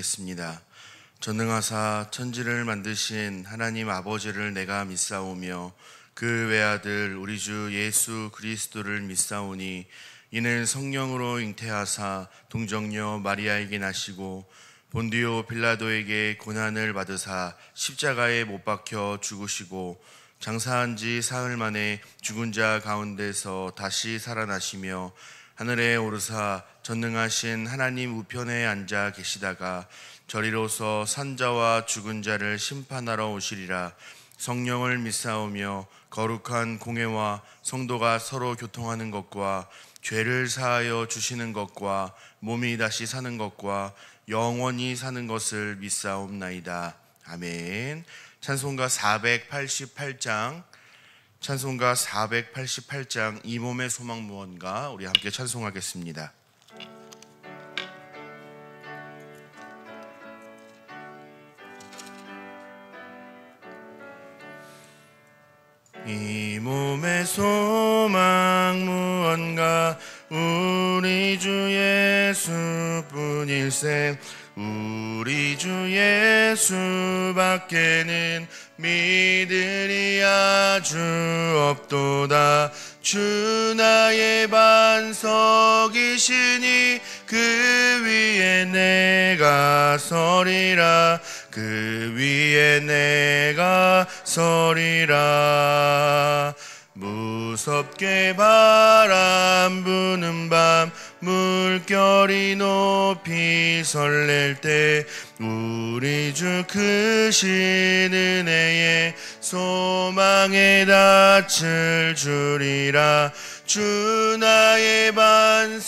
기도드리겠습니다. 전능하사 천지를 만드신 하나님 아버지를 내가 믿사오며 그 외아들 우리 주 예수 그리스도를 믿사오니 이는 성령으로 잉태하사 동정녀 마리아에게 나시고 본디오 빌라도에게 고난을 받으사 십자가에 못 박혀 죽으시고 장사한 지 사흘 만에 죽은 자 가운데서 다시 살아나시며 하늘에 오르사 전능하신 하나님 우편에 앉아 계시다가 저리로서 산자와 죽은 자를 심판하러 오시리라. 성령을 믿사오며 거룩한 공회와 성도가 서로 교통하는 것과 죄를 사하여 주시는 것과 몸이 다시 사는 것과 영원히 사는 것을 믿사옵나이다. 아멘. 찬송가 488장 이 몸의 소망 무언가 우리 함께 찬송하겠습니다. 이 몸의 소망 무언가 우리 주 예수뿐일세. 우리 주 예수밖에는 믿으리 아주 없도다. 주 나의 반석이시니 그 위에 내가 서리라. 그 위에 내가 서리라. 무섭게 바람 부는 밤 물결이 높이 설렐 때 우리 주 크신 은혜에 소망에 닻을 주리라. 주 나의 반석이시니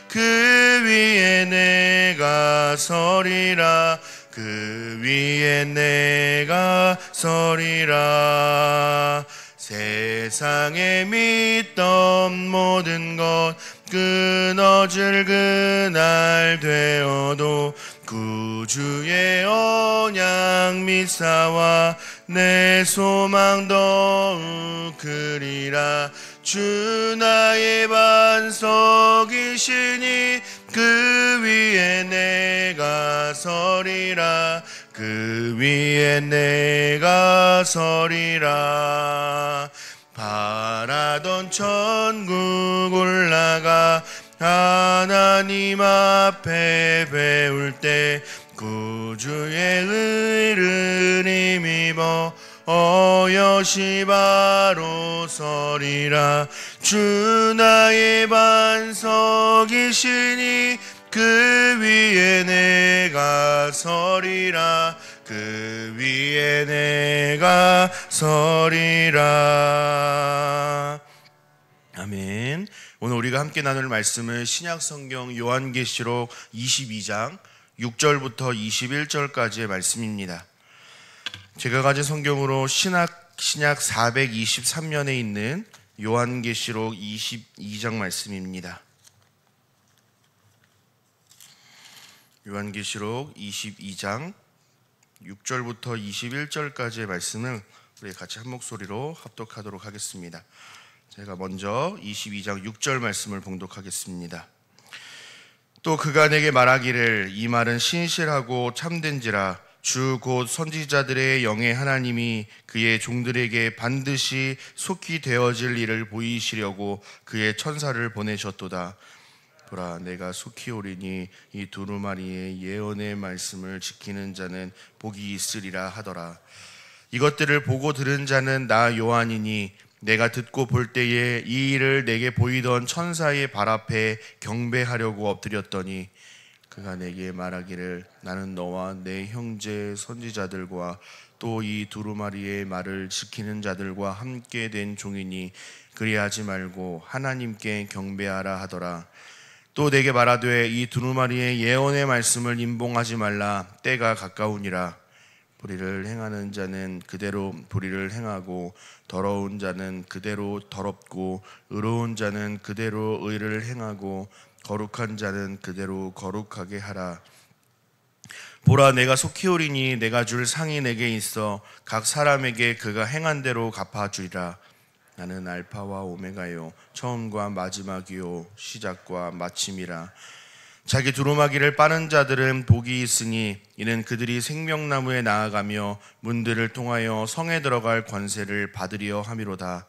그 위에 내가 서리라. 그 위에 내가 서리라. 세상에 믿던 모든 것 끊어질 그날 되어도 구주의 언약 믿사와 내 소망 더욱 크리라. 주 나의 반석이시니 그 위에 내가 서리라. 그 위에 내가 서리라. 바라던 천국 올라가 하나님 앞에 배울 때 구주의 의를 힘입어 어여시 바로 서리라. 주 나의 반석이시니 그 위에 내가 서리라. 그 위에 내가 서리라. 아멘. 오늘 우리가 함께 나눌 말씀은 신약성경 요한계시록 22장 6절부터 21절까지의 말씀입니다. 제가 가진 성경으로 신약 423년에 있는 요한계시록 22장 말씀입니다. 요한계시록 22장 6절부터 21절까지의 말씀을 우리 같이 한 목소리로 합독하도록 하겠습니다. 제가 먼저 22장 6절 말씀을 봉독하겠습니다. 또 그가 내게 말하기를 이 말은 신실하고 참된지라. 주 곧 선지자들의 영의 하나님이 그의 종들에게 반드시 속히 되어질 일을 보이시려고 그의 천사를 보내셨도다. 보라, 내가 속히 오리니 이 두루마리의 예언의 말씀을 지키는 자는 복이 있으리라 하더라. 이것들을 보고 들은 자는 나 요한이니 내가 듣고 볼 때에 이 일을 내게 보이던 천사의 발 앞에 경배하려고 엎드렸더니 그가 내게 말하기를 나는 너와 내 형제 선지자들과 또 이 두루마리의 말을 지키는 자들과 함께 된 종이니 그리하지 말고 하나님께 경배하라 하더라. 또 내게 말하되 이 두루마리의 예언의 말씀을 임봉하지 말라. 때가 가까우니라. 불의를 행하는 자는 그대로 불의를 행하고 더러운 자는 그대로 더럽고 의로운 자는 그대로 의를 행하고 거룩한 자는 그대로 거룩하게 하라. 보라, 내가 속히 오리니 내가 줄 상이 내게 있어 각 사람에게 그가 행한 대로 갚아주리라. 나는 알파와 오메가요 처음과 마지막이요 시작과 마침이라. 자기 두루마기를 빠는 자들은 복이 있으니 이는 그들이 생명나무에 나아가며 문들을 통하여 성에 들어갈 권세를 받으려 함이로다.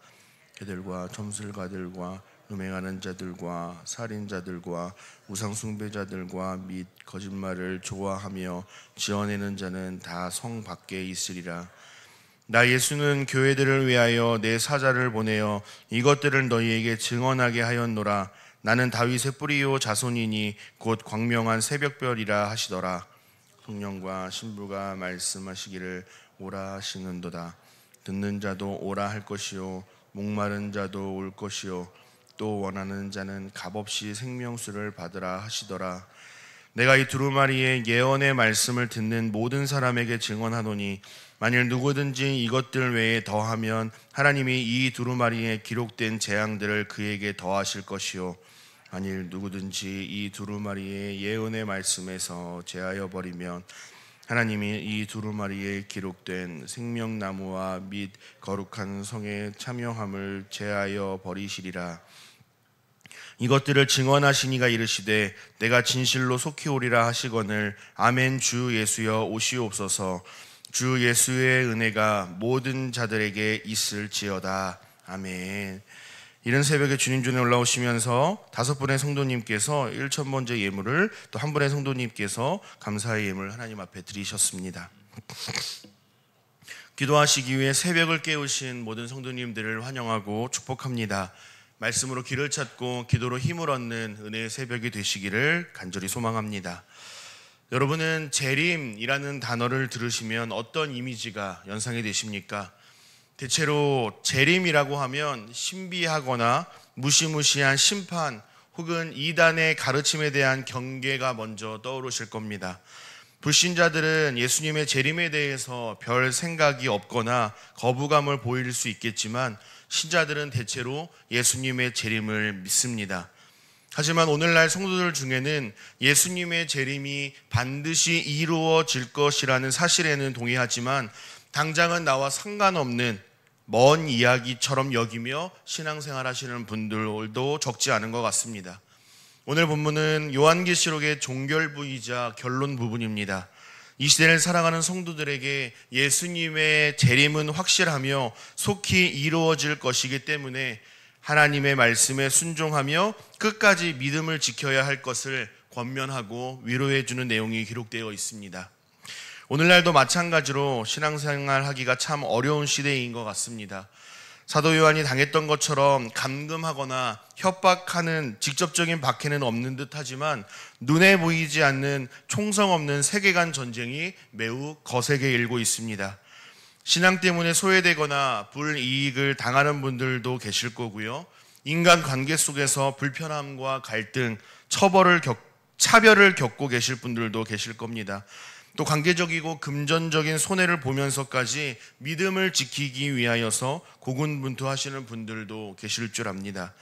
그들과 점술가들과 음행하는 자들과 살인자들과 우상숭배자들과 및 거짓말을 좋아하며 지어내는 자는 다 성 밖에 있으리라. 나 예수는 교회들을 위하여 내 사자를 보내어 이것들을 너희에게 증언하게 하였노라. 나는 다윗의 뿌리요 자손이니 곧 광명한 새벽별이라 하시더라. 성령과 신부가 말씀하시기를 오라 하시는도다. 듣는 자도 오라 할 것이요 목마른 자도 올 것이요 또 원하는 자는 값없이 생명수를 받으라 하시더라. 내가 이 두루마리의 예언의 말씀을 듣는 모든 사람에게 증언하노니 만일 누구든지 이것들 외에 더하면 하나님이 이 두루마리에 기록된 재앙들을 그에게 더하실 것이요 만일 누구든지 이 두루마리의 예언의 말씀에서 제하여 버리면 하나님이 이 두루마리에 기록된 생명나무와 및 거룩한 성의 참여함을 제하여 버리시리라. 이것들을 증언하시니가 이르시되 내가 진실로 속히 오리라 하시거늘 아멘. 주 예수여 오시옵소서. 주 예수의 은혜가 모든 자들에게 있을지어다. 아멘. 이른 새벽에 주님 전에 올라오시면서 5분의 성도님께서 1,000번째 예물을 또 1분의 성도님께서 감사의 예물을 하나님 앞에 드리셨습니다. 기도하시기 위해 새벽을 깨우신 모든 성도님들을 환영하고 축복합니다. 말씀으로 길을 찾고 기도로 힘을 얻는 은혜의 새벽이 되시기를 간절히 소망합니다. 여러분은 재림이라는 단어를 들으시면 어떤 이미지가 연상이 되십니까? 대체로 재림이라고 하면 신비하거나 무시무시한 심판 혹은 이단의 가르침에 대한 경계가 먼저 떠오르실 겁니다. 불신자들은 예수님의 재림에 대해서 별 생각이 없거나 거부감을 보일 수 있겠지만 신자들은 대체로 예수님의 재림을 믿습니다. 하지만 오늘날 성도들 중에는 예수님의 재림이 반드시 이루어질 것이라는 사실에는 동의하지만 당장은 나와 상관없는 먼 이야기처럼 여기며 신앙생활 하시는 분들도 적지 않은 것 같습니다. 오늘 본문은 요한계시록의 종결부이자 결론 부분입니다. 이 시대를 살아가는 성도들에게 예수님의 재림은 확실하며 속히 이루어질 것이기 때문에 하나님의 말씀에 순종하며 끝까지 믿음을 지켜야 할 것을 권면하고 위로해 주는 내용이 기록되어 있습니다. 오늘날도 마찬가지로 신앙생활 하기가 참 어려운 시대인 것 같습니다. 사도 요한이 당했던 것처럼 감금하거나 협박하는 직접적인 박해는 없는 듯하지만 눈에 보이지 않는 총성 없는 세계관 전쟁이 매우 거세게 일고 있습니다. 신앙 때문에 소외되거나 불이익을 당하는 분들도 계실 거고요. 인간 관계 속에서 불편함과 갈등, 차별을 겪고 계실 분들도 계실 겁니다. 또 관계적이고 금전적인 손해를 보면서까지 믿음을 지키기 위하여서 고군분투하시는 분들도 계실 줄 압니다.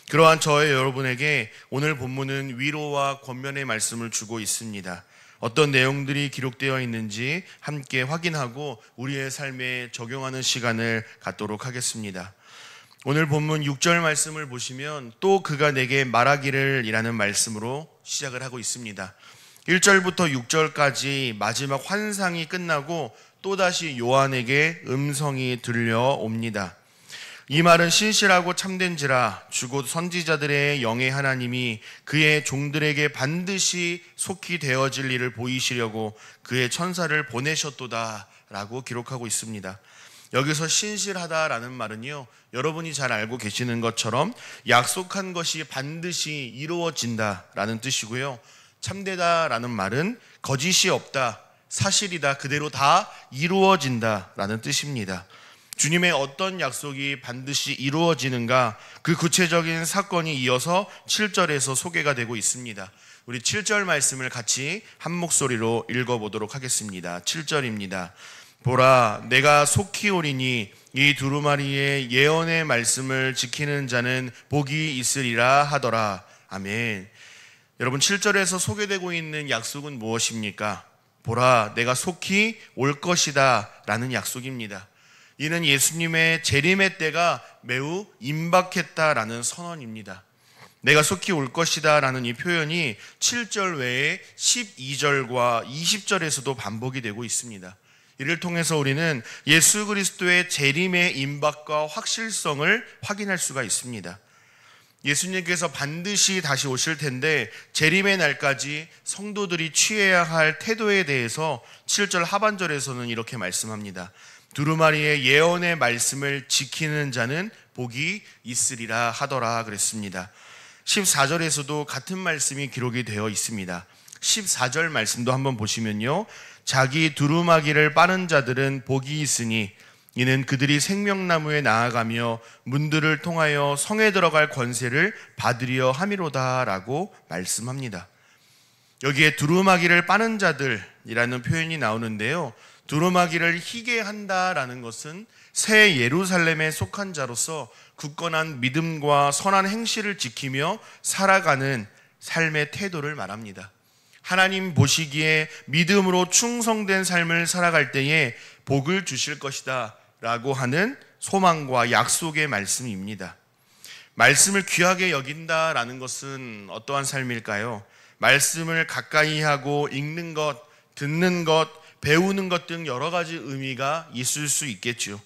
그러한 저의 여러분에게 오늘 본문은 위로와 권면의 말씀을 주고 있습니다. 어떤 내용들이 기록되어 있는지 함께 확인하고 우리의 삶에 적용하는 시간을 갖도록 하겠습니다. 오늘 본문 6절 말씀을 보시면 또 그가 내게 말하기를 이라는 말씀으로 시작을 하고 있습니다. 1절부터 6절까지 마지막 환상이 끝나고 또다시 요한에게 음성이 들려옵니다. 이 말은 신실하고 참된지라 주고 선지자들의 영의 하나님이 그의 종들에게 반드시 속히 되어질 일을 보이시려고 그의 천사를 보내셨도다 라고 기록하고 있습니다. 여기서 신실하다라는 말은요, 여러분이 잘 알고 계시는 것처럼 약속한 것이 반드시 이루어진다라는 뜻이고요. 참되다라는 말은 거짓이 없다, 사실이다, 그대로 다 이루어진다라는 뜻입니다. 주님의 어떤 약속이 반드시 이루어지는가, 그 구체적인 사건이 이어서 7절에서 소개가 되고 있습니다. 우리 7절 말씀을 같이 한 목소리로 읽어보도록 하겠습니다. 7절입니다. 보라, 내가 속히 오리니 이 두루마리의 예언의 말씀을 지키는 자는 복이 있으리라 하더라. 아멘. 여러분, 7절에서 소개되고 있는 약속은 무엇입니까? 보라, 내가 속히 올 것이다 라는 약속입니다. 이는 예수님의 재림의 때가 매우 임박했다라는 선언입니다. 내가 속히 올 것이다 라는 이 표현이 7절 외에 12절과 20절에서도 반복이 되고 있습니다. 이를 통해서 우리는 예수 그리스도의 재림의 임박과 확실성을 확인할 수가 있습니다. 예수님께서 반드시 다시 오실 텐데 재림의 날까지 성도들이 취해야 할 태도에 대해서 7절 하반절에서는 이렇게 말씀합니다. 두루마리의 예언의 말씀을 지키는 자는 복이 있으리라 하더라 그랬습니다. 14절에서도 같은 말씀이 기록이 되어 있습니다. 14절 말씀도 한번 보시면요, 자기 두루마기를 빠는 자들은 복이 있으니 이는 그들이 생명나무에 나아가며 문들을 통하여 성에 들어갈 권세를 받으려 함이로다 라고 말씀합니다. 여기에 두루마기를 빠는 자들이라는 표현이 나오는데요, 두루마기를 희게 한다라는 것은 새 예루살렘에 속한 자로서 굳건한 믿음과 선한 행실을 지키며 살아가는 삶의 태도를 말합니다. 하나님 보시기에 믿음으로 충성된 삶을 살아갈 때에 복을 주실 것이다 라고 하는 소망과 약속의 말씀입니다. 말씀을 귀하게 여긴다라는 것은 어떠한 삶일까요? 말씀을 가까이 하고 읽는 것, 듣는 것, 배우는 것 등 여러 가지 의미가 있을 수 있겠죠.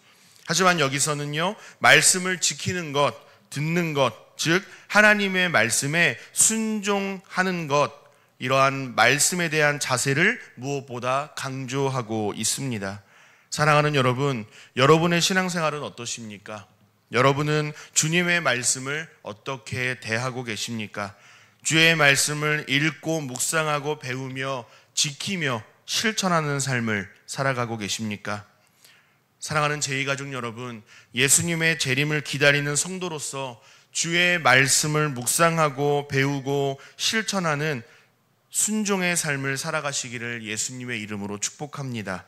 하지만 여기서는요, 말씀을 지키는 것, 듣는 것, 즉 하나님의 말씀에 순종하는 것, 이러한 말씀에 대한 자세를 무엇보다 강조하고 있습니다. 사랑하는 여러분, 여러분의 신앙생활은 어떠십니까? 여러분은 주님의 말씀을 어떻게 대하고 계십니까? 주의 말씀을 읽고 묵상하고 배우며 지키며 실천하는 삶을 살아가고 계십니까? 사랑하는 제2가족 여러분, 예수님의 재림을 기다리는 성도로서 주의 말씀을 묵상하고 배우고 실천하는 순종의 삶을 살아가시기를 예수님의 이름으로 축복합니다.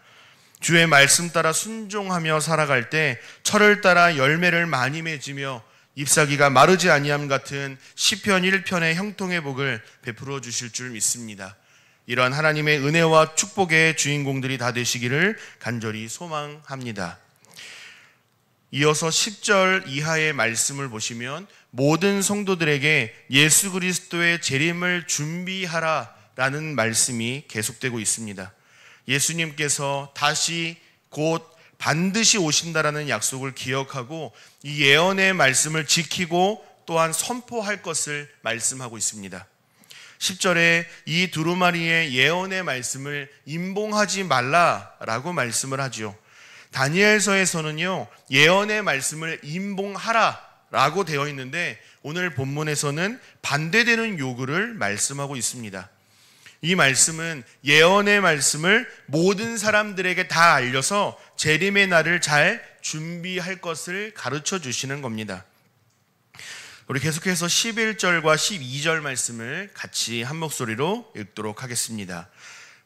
주의 말씀 따라 순종하며 살아갈 때 철을 따라 열매를 많이 맺으며 잎사귀가 마르지 아니함 같은 시편 1편의 형통의 복을 베풀어 주실 줄 믿습니다. 이러한 하나님의 은혜와 축복의 주인공들이 다 되시기를 간절히 소망합니다. 이어서 10절 이하의 말씀을 보시면 모든 성도들에게 예수 그리스도의 재림을 준비하라라는 말씀이 계속되고 있습니다. 예수님께서 다시 곧 반드시 오신다라는 약속을 기억하고 이 예언의 말씀을 지키고 또한 선포할 것을 말씀하고 있습니다. 10절에 이 두루마리의 예언의 말씀을 임봉하지 말라라고 말씀을 하죠. 다니엘서에서는요, 예언의 말씀을 임봉하라라고 되어 있는데 오늘 본문에서는 반대되는 요구를 말씀하고 있습니다. 이 말씀은 예언의 말씀을 모든 사람들에게 다 알려서 재림의 날을 잘 준비할 것을 가르쳐 주시는 겁니다. 우리 계속해서 11절과 12절 말씀을 같이 한 목소리로 읽도록 하겠습니다.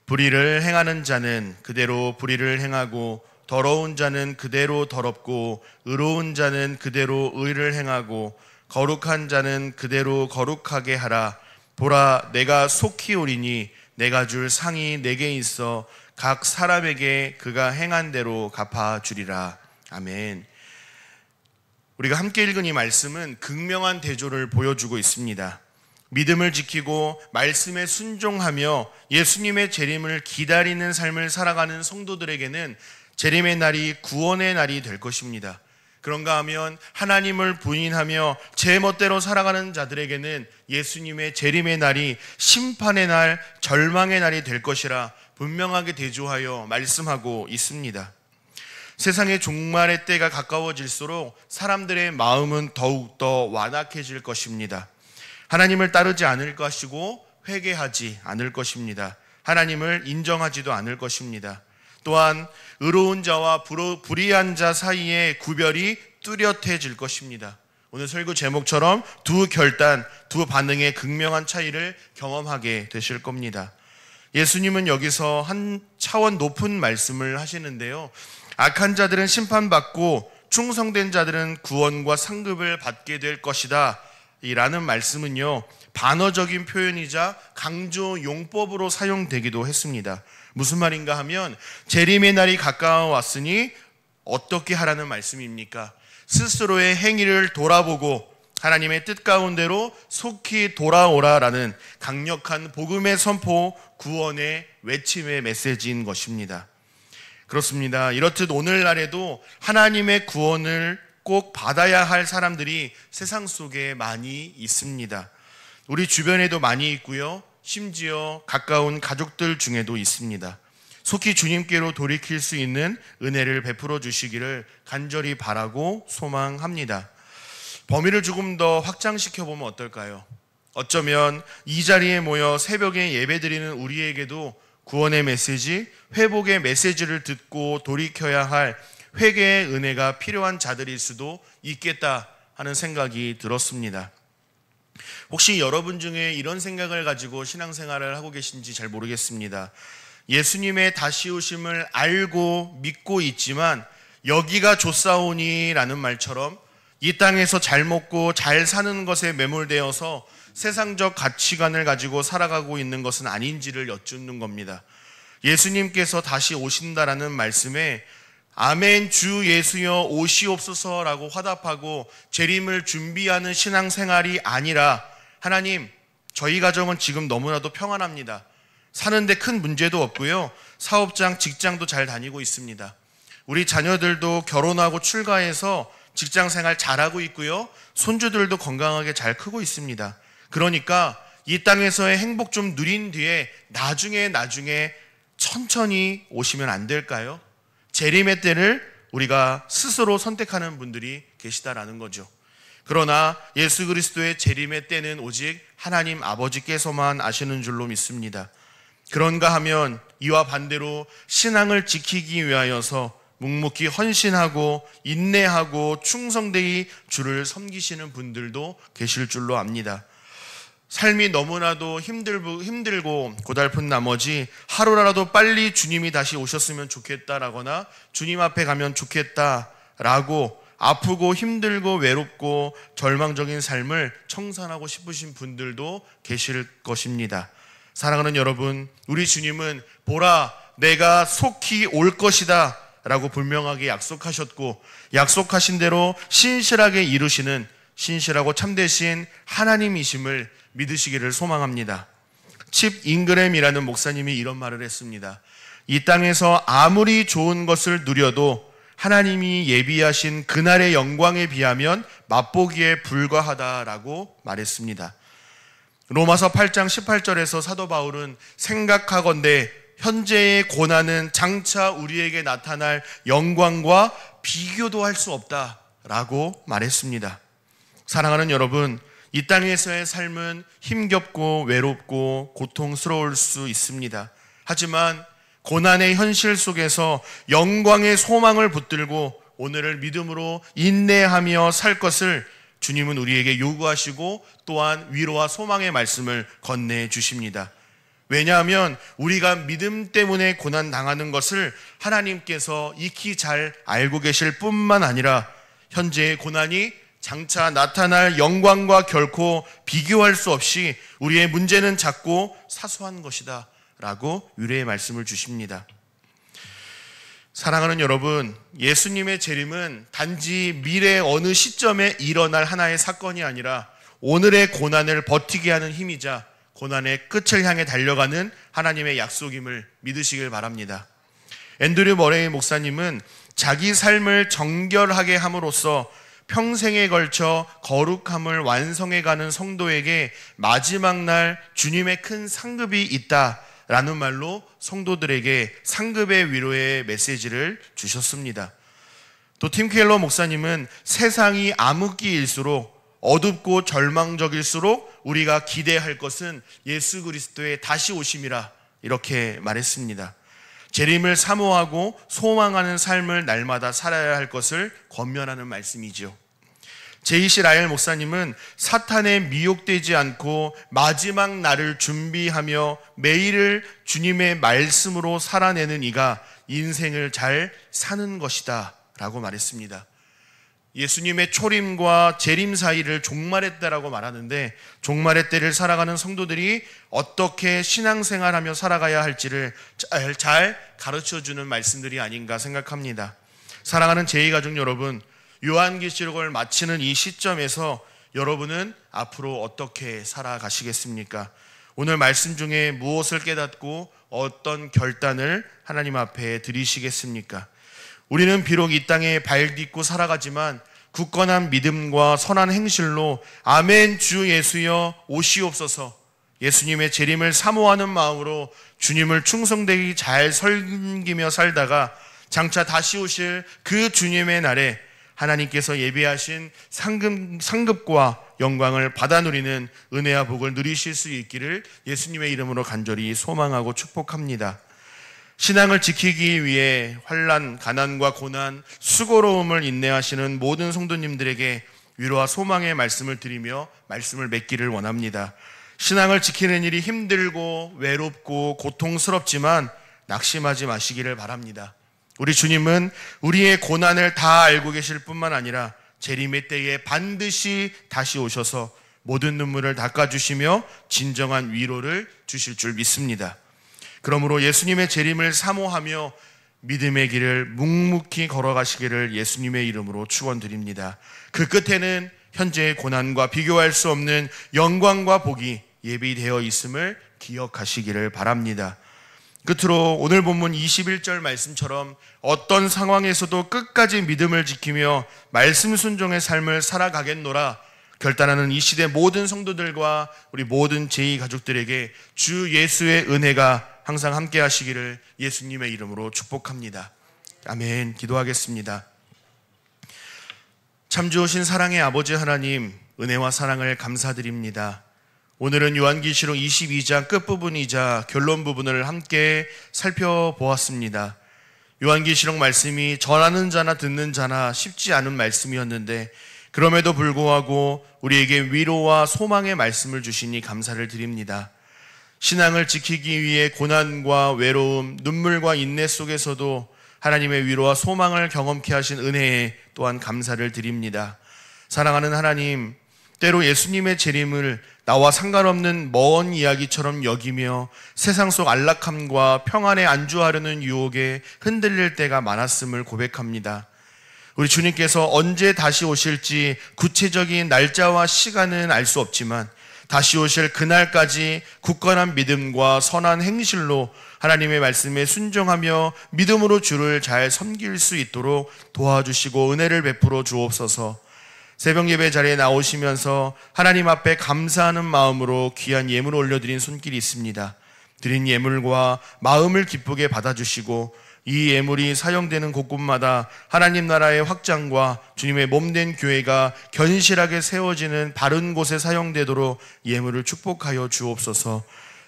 불의를 행하는 자는 그대로 불의를 행하고 더러운 자는 그대로 더럽고 의로운 자는 그대로 의를 행하고 거룩한 자는 그대로 거룩하게 하라. 보라, 내가 속히 오리니 내가 줄 상이 내게 있어 각 사람에게 그가 행한 대로 갚아주리라. 아멘. 우리가 함께 읽은 이 말씀은 극명한 대조를 보여주고 있습니다. 믿음을 지키고 말씀에 순종하며 예수님의 재림을 기다리는 삶을 살아가는 성도들에게는 재림의 날이 구원의 날이 될 것입니다. 그런가 하면 하나님을 부인하며 제 멋대로 살아가는 자들에게는 예수님의 재림의 날이 심판의 날, 절망의 날이 될 것이라 분명하게 대조하여 말씀하고 있습니다. 세상의 종말의 때가 가까워질수록 사람들의 마음은 더욱더 완악해질 것입니다. 하나님을 따르지 않을 것이고 회개하지 않을 것입니다. 하나님을 인정하지도 않을 것입니다. 또한 의로운 자와 불의한 자 사이의 구별이 뚜렷해질 것입니다. 오늘 설교 제목처럼 두 결단, 두 반응의 극명한 차이를 경험하게 되실 겁니다. 예수님은 여기서 한 차원 높은 말씀을 하시는데요, 악한 자들은 심판받고 충성된 자들은 구원과 상급을 받게 될 것이다 이라는 말씀은요, 반어적인 표현이자 강조 용법으로 사용되기도 했습니다. 무슨 말인가 하면 재림의 날이 가까워 왔으니 어떻게 하라는 말씀입니까? 스스로의 행위를 돌아보고 하나님의 뜻 가운데로 속히 돌아오라라는 강력한 복음의 선포, 구원의 외침의 메시지인 것입니다. 그렇습니다. 이렇듯 오늘날에도 하나님의 구원을 꼭 받아야 할 사람들이 세상 속에 많이 있습니다. 우리 주변에도 많이 있고요. 심지어 가까운 가족들 중에도 있습니다. 속히 주님께로 돌이킬 수 있는 은혜를 베풀어 주시기를 간절히 바라고 소망합니다. 범위를 조금 더 확장시켜보면 어떨까요? 어쩌면 이 자리에 모여 새벽에 예배드리는 우리에게도 구원의 메시지, 회복의 메시지를 듣고 돌이켜야 할 회개의 은혜가 필요한 자들일 수도 있겠다 하는 생각이 들었습니다. 혹시 여러분 중에 이런 생각을 가지고 신앙생활을 하고 계신지 잘 모르겠습니다. 예수님의 다시 오심을 알고 믿고 있지만 여기가 좋사오니라는 말처럼 이 땅에서 잘 먹고 잘 사는 것에 매몰되어서 세상적 가치관을 가지고 살아가고 있는 것은 아닌지를 여쭙는 겁니다. 예수님께서 다시 오신다라는 말씀에 아멘 주 예수여 오시옵소서라고 화답하고 재림을 준비하는 신앙생활이 아니라 하나님 저희 가정은 지금 너무나도 평안합니다. 사는데 큰 문제도 없고요. 사업장, 직장도 잘 다니고 있습니다. 우리 자녀들도 결혼하고 출가해서 직장생활 잘하고 있고요. 손주들도 건강하게 잘 크고 있습니다. 그러니까 이 땅에서의 행복 좀 누린 뒤에 나중에 천천히 오시면 안 될까요? 재림의 때를 우리가 스스로 선택하는 분들이 계시다라는 거죠. 그러나 예수 그리스도의 재림의 때는 오직 하나님 아버지께서만 아시는 줄로 믿습니다. 그런가 하면 이와 반대로 신앙을 지키기 위하여서 묵묵히 헌신하고 인내하고 충성되이 주를 섬기시는 분들도 계실 줄로 압니다. 삶이 너무나도 힘들고 고달픈 나머지 하루라도 빨리 주님이 다시 오셨으면 좋겠다라거나 주님 앞에 가면 좋겠다라고 아프고 힘들고 외롭고 절망적인 삶을 청산하고 싶으신 분들도 계실 것입니다. 사랑하는 여러분, 우리 주님은 보라 내가 속히 올 것이다 라고 분명하게 약속하셨고 약속하신 대로 신실하게 이루시는 신실하고 참되신 하나님이심을 믿으시기를 소망합니다. 칩 잉그램이라는 목사님이 이런 말을 했습니다. 이 땅에서 아무리 좋은 것을 누려도 하나님이 예비하신 그날의 영광에 비하면 맛보기에 불과하다라고 말했습니다. 로마서 8장 18절에서 사도 바울은 생각하건대 현재의 고난은 장차 우리에게 나타날 영광과 비교도 할 수 없다라고 말했습니다. 사랑하는 여러분, 이 땅에서의 삶은 힘겹고 외롭고 고통스러울 수 있습니다. 하지만 고난의 현실 속에서 영광의 소망을 붙들고 오늘을 믿음으로 인내하며 살 것을 주님은 우리에게 요구하시고 또한 위로와 소망의 말씀을 건네해 주십니다. 왜냐하면 우리가 믿음 때문에 고난 당하는 것을 하나님께서 익히 잘 알고 계실 뿐만 아니라 현재의 고난이 장차 나타날 영광과 결코 비교할 수 없이 우리의 문제는 작고 사소한 것이다 라고 위로의 말씀을 주십니다. 사랑하는 여러분, 예수님의 재림은 단지 미래 어느 시점에 일어날 하나의 사건이 아니라 오늘의 고난을 버티게 하는 힘이자 고난의 끝을 향해 달려가는 하나님의 약속임을 믿으시길 바랍니다. 앤드류 머레이 목사님은 자기 삶을 정결하게 함으로써 평생에 걸쳐 거룩함을 완성해가는 성도에게 마지막 날 주님의 큰 상급이 있다라는 말로 성도들에게 상급의 위로의 메시지를 주셨습니다. 또 팀 켈러 목사님은 세상이 암흑기일수록 어둡고 절망적일수록 우리가 기대할 것은 예수 그리스도의 다시 오심이라 이렇게 말했습니다. 재림을 사모하고 소망하는 삶을 날마다 살아야 할 것을 권면하는 말씀이죠. 제이시 라엘 목사님은 사탄에 미혹되지 않고 마지막 날을 준비하며 매일을 주님의 말씀으로 살아내는 이가 인생을 잘 사는 것이다 라고 말했습니다. 예수님의 초림과 재림 사이를 종말의 때라고 말하는데 종말의 때를 살아가는 성도들이 어떻게 신앙생활하며 살아가야 할지를 잘 가르쳐주는 말씀들이 아닌가 생각합니다. 사랑하는 제2가족 여러분, 요한계시록을 마치는 이 시점에서 여러분은 앞으로 어떻게 살아가시겠습니까? 오늘 말씀 중에 무엇을 깨닫고 어떤 결단을 하나님 앞에 드리시겠습니까? 우리는 비록 이 땅에 발 딛고 살아가지만 굳건한 믿음과 선한 행실로 아멘 주 예수여 오시옵소서, 예수님의 재림을 사모하는 마음으로 주님을 충성되게 잘 섬기며 살다가 장차 다시 오실 그 주님의 날에 하나님께서 예비하신 상급과 영광을 받아 누리는 은혜와 복을 누리실 수 있기를 예수님의 이름으로 간절히 소망하고 축복합니다. 신앙을 지키기 위해 환난, 가난과 고난, 수고로움을 인내하시는 모든 성도님들에게 위로와 소망의 말씀을 드리며 말씀을 맺기를 원합니다. 신앙을 지키는 일이 힘들고 외롭고 고통스럽지만 낙심하지 마시기를 바랍니다. 우리 주님은 우리의 고난을 다 알고 계실 뿐만 아니라 재림의 때에 반드시 다시 오셔서 모든 눈물을 닦아주시며 진정한 위로를 주실 줄 믿습니다. 그러므로 예수님의 재림을 사모하며 믿음의 길을 묵묵히 걸어가시기를 예수님의 이름으로 축원드립니다. 그 끝에는 현재의 고난과 비교할 수 없는 영광과 복이 예비되어 있음을 기억하시기를 바랍니다. 끝으로 오늘 본문 21절 말씀처럼 어떤 상황에서도 끝까지 믿음을 지키며 말씀 순종의 삶을 살아가겠노라 결단하는 이 시대 모든 성도들과 우리 모든 제2 가족들에게 주 예수의 은혜가 항상 함께 하시기를 예수님의 이름으로 축복합니다. 아멘. 기도하겠습니다. 참 좋으신 사랑의 아버지 하나님, 은혜와 사랑을 감사드립니다. 오늘은 요한계시록 22장 끝부분이자 결론 부분을 함께 살펴보았습니다. 요한계시록 말씀이 전하는 자나 듣는 자나 쉽지 않은 말씀이었는데 그럼에도 불구하고 우리에게 위로와 소망의 말씀을 주시니 감사를 드립니다. 신앙을 지키기 위해 고난과 외로움, 눈물과 인내 속에서도 하나님의 위로와 소망을 경험케 하신 은혜에 또한 감사를 드립니다. 사랑하는 하나님, 때로 예수님의 재림을 나와 상관없는 먼 이야기처럼 여기며 세상 속 안락함과 평안에 안주하려는 유혹에 흔들릴 때가 많았음을 고백합니다. 우리 주님께서 언제 다시 오실지 구체적인 날짜와 시간은 알 수 없지만 다시 오실 그날까지 굳건한 믿음과 선한 행실로 하나님의 말씀에 순종하며 믿음으로 주를 잘 섬길 수 있도록 도와주시고 은혜를 베풀어 주옵소서. 새벽 예배 자리에 나오시면서 하나님 앞에 감사하는 마음으로 귀한 예물을 올려드린 손길이 있습니다. 드린 예물과 마음을 기쁘게 받아주시고 이 예물이 사용되는 곳곳마다 하나님 나라의 확장과 주님의 몸된 교회가 견실하게 세워지는 바른 곳에 사용되도록 예물을 축복하여 주옵소서.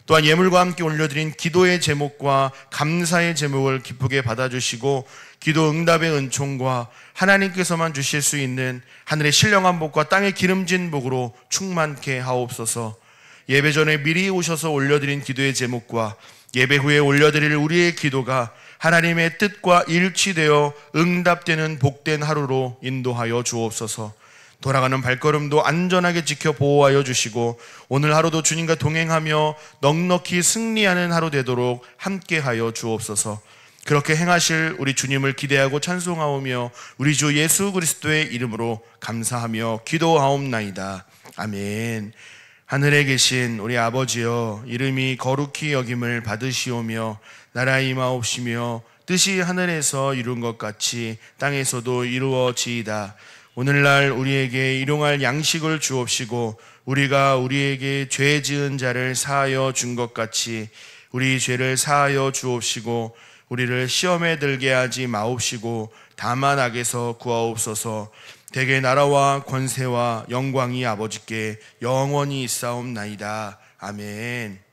또한 예물과 함께 올려드린 기도의 제목과 감사의 제목을 기쁘게 받아주시고 기도 응답의 은총과 하나님께서만 주실 수 있는 하늘의 신령한 복과 땅의 기름진 복으로 충만케 하옵소서. 예배 전에 미리 오셔서 올려드린 기도의 제목과 예배 후에 올려드릴 우리의 기도가 하나님의 뜻과 일치되어 응답되는 복된 하루로 인도하여 주옵소서. 돌아가는 발걸음도 안전하게 지켜 보호하여 주시고 오늘 하루도 주님과 동행하며 넉넉히 승리하는 하루 되도록 함께하여 주옵소서. 그렇게 행하실 우리 주님을 기대하고 찬송하오며 우리 주 예수 그리스도의 이름으로 감사하며 기도하옵나이다. 아멘. 하늘에 계신 우리 아버지여, 이름이 거룩히 여김을 받으시오며 나라 임하옵시며 뜻이 하늘에서 이룬 것 같이 땅에서도 이루어지이다. 오늘날 우리에게 일용할 양식을 주옵시고 우리가 우리에게 죄 지은 자를 사하여 준 것 같이 우리 죄를 사하여 주옵시고 우리를 시험에 들게 하지 마옵시고 다만 악에서 구하옵소서. 대개 나라와 권세와 영광이 아버지께 영원히 있사옵나이다. 아멘.